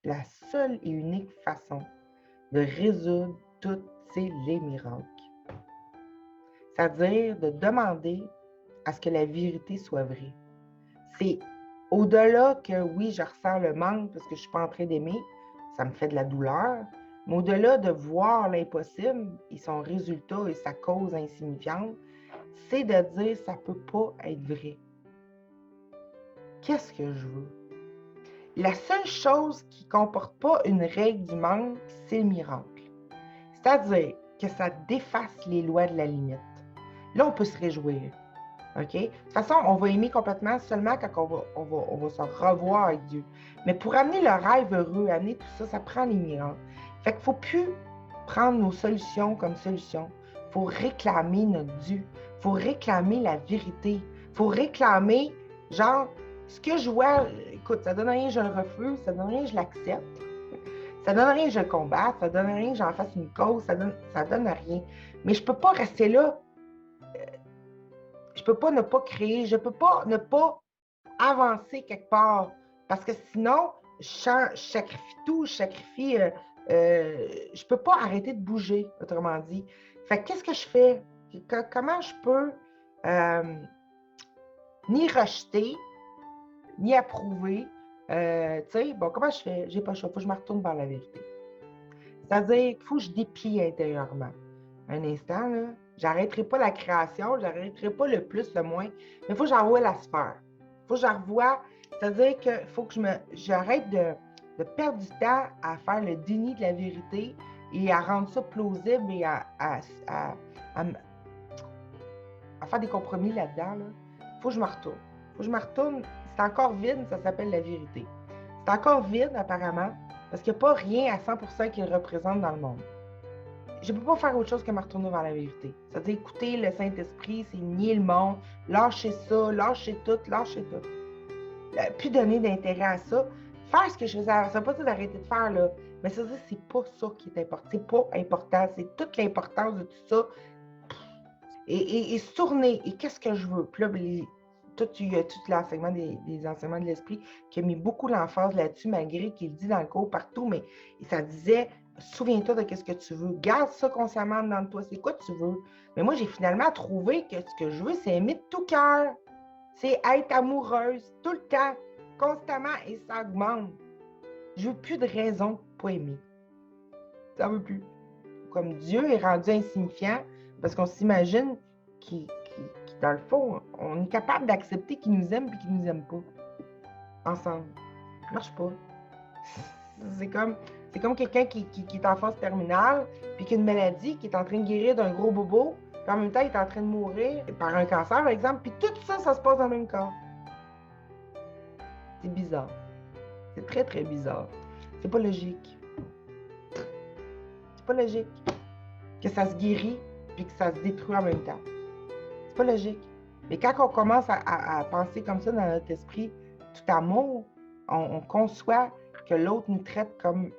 la seule et unique façon de résoudre tous les miracles. C'est-à-dire de demander à ce que la vérité soit vraie. C'est au-delà que, oui, je ressens le manque parce que je ne suis pas en train d'aimer, ça me fait de la douleur, mais au-delà de voir l'impossible et son résultat et sa cause insignifiante, c'est de dire ça ne peut pas être vrai. Qu'est-ce que je veux? La seule chose qui ne comporte pas une règle du manque, c'est le miracle. C'est-à-dire que ça défasse les lois de la limite. Là, on peut se réjouir. OK? De toute façon, on va aimer complètement seulement quand on va se revoir avec Dieu. Mais pour amener le rêve heureux, amener tout ça, ça prend les miracles. Fait qu'il ne faut plus prendre nos solutions comme solution. Il faut réclamer notre Dieu. Il faut réclamer la vérité. Il faut réclamer, genre, ce que je vois, écoute, ça donne rien, je le refuse, ça donne rien, je l'accepte. Ça donne rien, je le combatte, ça donne rien, j'en fasse une cause, ça donne rien. Mais je ne peux pas rester là. Je ne peux pas ne pas créer, je ne peux pas ne pas avancer quelque part. Parce que sinon, je sacrifie tout, je sacrifie. Je ne peux pas arrêter de bouger, autrement dit. Fait que qu'est-ce que je fais? Comment je peux ni rejeter, ni approuver? Tu sais, bon, comment je fais? J'ai pas le choix, il faut que je me retourne vers la vérité. C'est-à-dire qu'il faut que je déplie intérieurement. Un instant, là, j'arrêterai pas la création, j'arrêterai pas le plus, le moins, mais il faut que j'envoie la sphère. Il faut que je revoie, c'est-à-dire qu'il faut que j'arrête de perdre du temps à faire le déni de la vérité et à rendre ça plausible et à faire des compromis là-dedans. Il faut que je me retourne. Il faut que je me retourne. C'est encore vide, ça s'appelle la vérité. C'est encore vide, apparemment, parce qu'il n'y a pas rien à 100% qui le représente dans le monde. Je ne peux pas faire autre chose que me retourner vers la vérité. C'est-à-dire écouter le Saint-Esprit, c'est nier le monde, lâcher ça, lâcher tout. Plus donner d'intérêt à ça. Faire ce que je faisais avant. Ça ne veut pas dire d'arrêter de faire, là. Mais ça veut dire que c'est pas ça qui est important. C'est pas important. C'est toute l'importance de tout ça. Et se tourner. Et qu'est-ce que je veux? Puis là, il y a tout l'enseignement des enseignements de l'esprit qui a mis beaucoup l'emphase là-dessus, malgré qu'il dit dans le cours partout, mais ça disait, souviens-toi de ce que tu veux. Garde ça consciemment dans toi. C'est quoi tu veux? Mais moi, j'ai finalement trouvé que ce que je veux, c'est aimer de tout cœur. C'est être amoureuse tout le temps, constamment, et ça augmente. Je veux plus de raison pour pas aimer. Ça veut plus. Comme Dieu est rendu insignifiant, parce qu'on s'imagine qu'il dans le fond, on est capable d'accepter qu'il nous aime et qu'il nous aime pas. Ensemble. Ça marche pas. C'est comme quelqu'un qui est en phase terminale, puis qui a une maladie, qui est en train de guérir d'un gros bobo, puis en même temps, il est en train de mourir par un cancer, par exemple, puis tout ça, ça se passe dans le même corps. C'est bizarre. C'est très, très bizarre. C'est pas logique. C'est pas logique que ça se guérit puis que ça se détruit en même temps. C'est pas logique. Mais quand on commence à penser comme ça dans notre esprit, tout amour, on conçoit que l'autre nous traite comme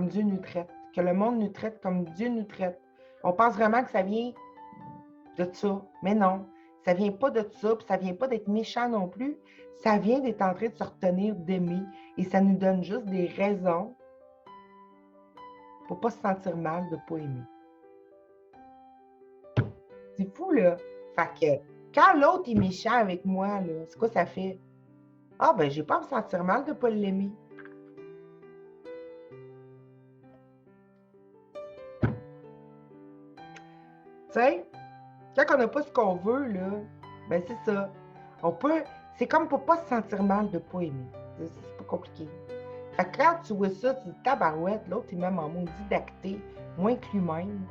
Dieu nous traite, que le monde nous traite comme Dieu nous traite. On pense vraiment que ça vient de ça. Mais non, ça vient pas de ça, puis ça vient pas d'être méchant non plus. Ça vient d'être en train de se retenir d'aimer. Et ça nous donne juste des raisons pour pas se sentir mal de pas aimer. C'est fou, là. Fait que quand l'autre est méchant avec moi, là, c'est quoi ça fait? Ah, ben, j'ai pas à me sentir mal de pas l'aimer. Tu sais, quand on n'a pas ce qu'on veut, là, ben, c'est ça. C'est comme pour pas se sentir mal de pas aimer. C'est pas compliqué. Fait que quand tu vois ça, tu dis tabarouette, l'autre est même en mode didacté, moins que lui-même,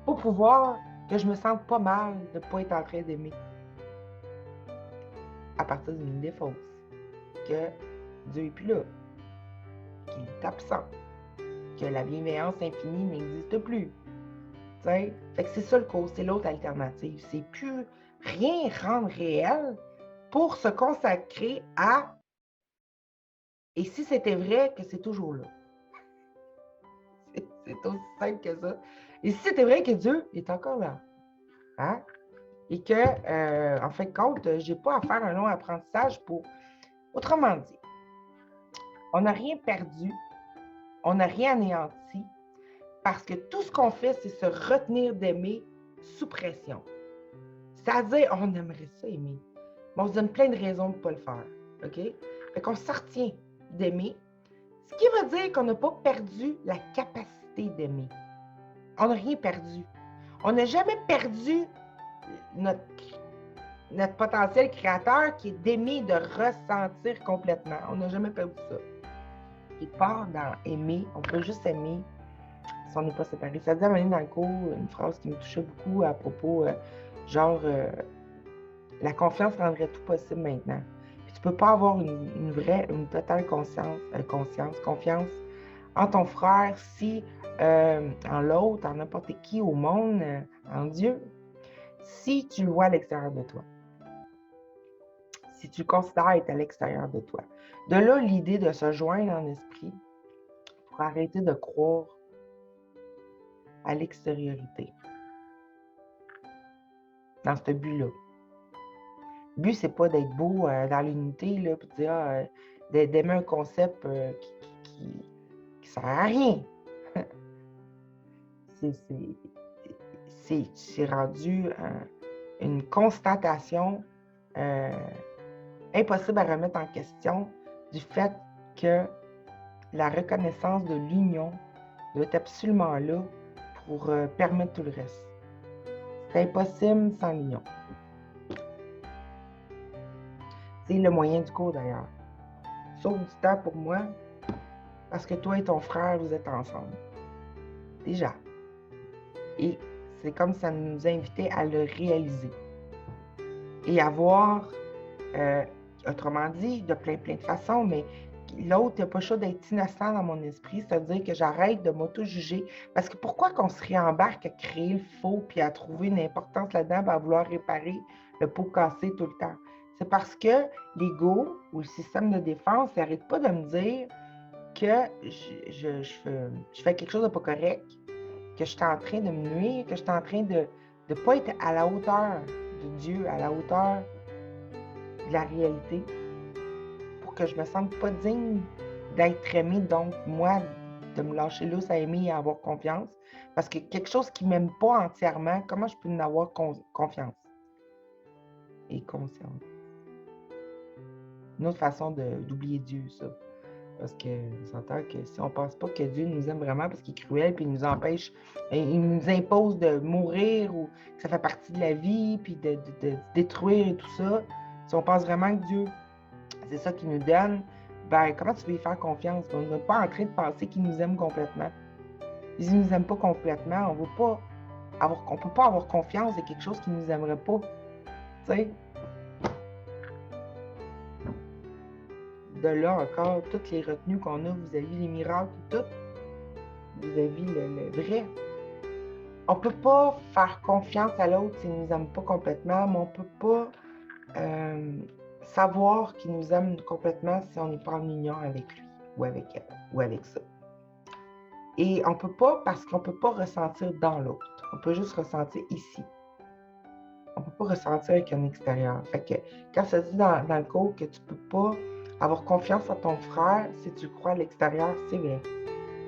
pour pouvoir que je me sente pas mal de pas être en train d'aimer. À partir d'une idée fausse. Que Dieu n'est plus là. Qu'il est absent. Que la bienveillance infinie n'existe plus. T'sais? Fait que c'est ça le cause, c'est l'autre alternative. C'est plus rien rendre réel pour se consacrer à et si c'était vrai que c'est toujours là. C'est aussi simple que ça. Et si c'était vrai que Dieu est encore là. Hein? Et que, en fin de compte, je n'ai pas à faire un long apprentissage pour. Autrement dit, On n'a rien perdu, on n'a rien anéanti, parce que tout ce qu'on fait, c'est se retenir d'aimer sous pression. C'est-à-dire, on aimerait ça aimer, mais on se donne plein de raisons pour ne pas le faire. OK? Fait qu'on se retient d'aimer, ce qui veut dire qu'on n'a pas perdu la capacité d'aimer. On n'a rien perdu. On n'a jamais perdu notre potentiel créateur qui est d'aimer, de ressentir complètement. On n'a jamais perdu ça. Et part dans aimer, on peut juste aimer si on n'est pas séparés. Ça dit à un moment donné dans le cours une phrase qui me touchait beaucoup à propos, la confiance rendrait tout possible maintenant. Puis tu peux pas avoir une totale confiance en ton frère si en l'autre, en n'importe qui au monde, en Dieu, si tu le vois à l'extérieur de toi. Si tu le considères être à l'extérieur de toi. De là, l'idée de se joindre en esprit pour arrêter de croire à l'extériorité. Dans ce but-là. Le but, c'est pas d'être beau dans l'unité, là, puis de dire d'aimer un concept qui sert à rien. C'est rendu une constatation impossible à remettre en question du fait que la reconnaissance de l'union doit être absolument là pour permettre tout le reste. C'est impossible sans l'union. C'est le moyen du cours d'ailleurs. Sauve du temps pour moi, parce que toi et ton frère, vous êtes ensemble. Déjà. Et c'est comme ça nous invitait à le réaliser. Et à voir, autrement dit, de plein de façons, mais l'autre n'a pas le choix d'être innocent dans mon esprit, c'est-à-dire que j'arrête de m'auto-juger. Parce que pourquoi qu'on se réembarque à créer le faux puis à trouver une importance là-dedans, à vouloir réparer le pot cassé tout le temps? C'est parce que l'ego ou le système de défense n'arrête pas de me dire que je fais quelque chose de pas correct, que je suis en train de me nuire, que je suis en train de ne pas être à la hauteur de Dieu, à la hauteur de la réalité, pour que je me sente pas digne d'être aimée, donc moi, de me lâcher lousse à aimer et à avoir confiance. Parce que quelque chose qui ne m'aime pas entièrement, comment je peux en avoir confiance et conscience? Une autre façon d'oublier Dieu, ça. Parce que s'entend que si on ne pense pas que Dieu nous aime vraiment parce qu'il est cruel, puis il nous empêche, il nous impose de mourir ou que ça fait partie de la vie, puis de détruire et tout ça, si on pense vraiment que Dieu, c'est ça qu'il nous donne, ben comment tu peux y faire confiance? On n'est pas en train de penser qu'il nous aime complètement. S'il ne nous aime pas complètement, on ne peut pas avoir confiance de quelque chose qu'il ne nous aimerait pas. Tu sais? De là encore, toutes les retenues qu'on a vis-à-vis les miracles et tout, vis-à-vis le vrai. On ne peut pas faire confiance à l'autre s'il ne nous aime pas complètement, mais on ne peut pas savoir qu'il nous aime complètement si on n'est pas en union avec lui ou avec elle ou avec ça. Et on ne peut pas parce qu'on ne peut pas ressentir dans l'autre. On peut juste ressentir ici. On ne peut pas ressentir avec un extérieur. Fait que quand ça dit dans le cours que tu ne peux pas avoir confiance en ton frère si tu crois à l'extérieur, c'est vrai.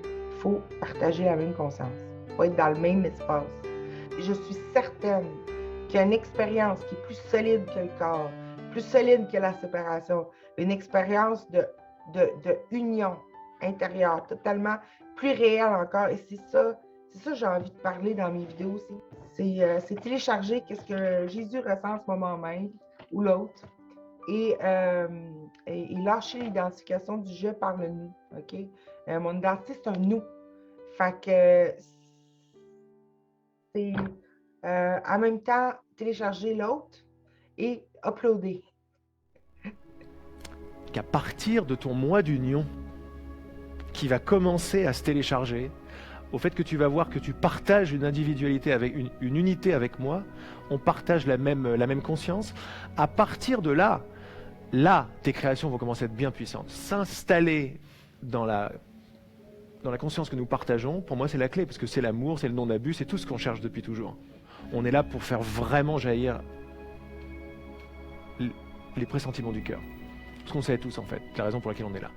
Il faut partager la même conscience. Il faut être dans le même espace. Et je suis certaine qu'il y a une expérience qui est plus solide que le corps, plus solide que la séparation, une expérience de union intérieure, totalement plus réelle encore. Et c'est ça que j'ai envie de parler dans mes vidéos aussi. C'est télécharger qu'est-ce que Jésus ressent en ce moment même, ou l'autre. Et lâcher l'identification du je par le nous, OK? Mon identité, c'est un nous. Fait que c'est en même temps télécharger l'autre et uploader. Qu'à partir de ton mois d'union, qui va commencer à se télécharger, au fait que tu vas voir que tu partages une individualité avec une unité avec moi, on partage la même conscience, à partir de là, tes créations vont commencer à être bien puissantes. S'installer dans la conscience que nous partageons, pour moi, c'est la clé, parce que c'est l'amour, c'est le non-abus, c'est tout ce qu'on cherche depuis toujours. On est là pour faire vraiment jaillir les pressentiments du cœur. Ce qu'on sait tous, en fait, la raison pour laquelle on est là.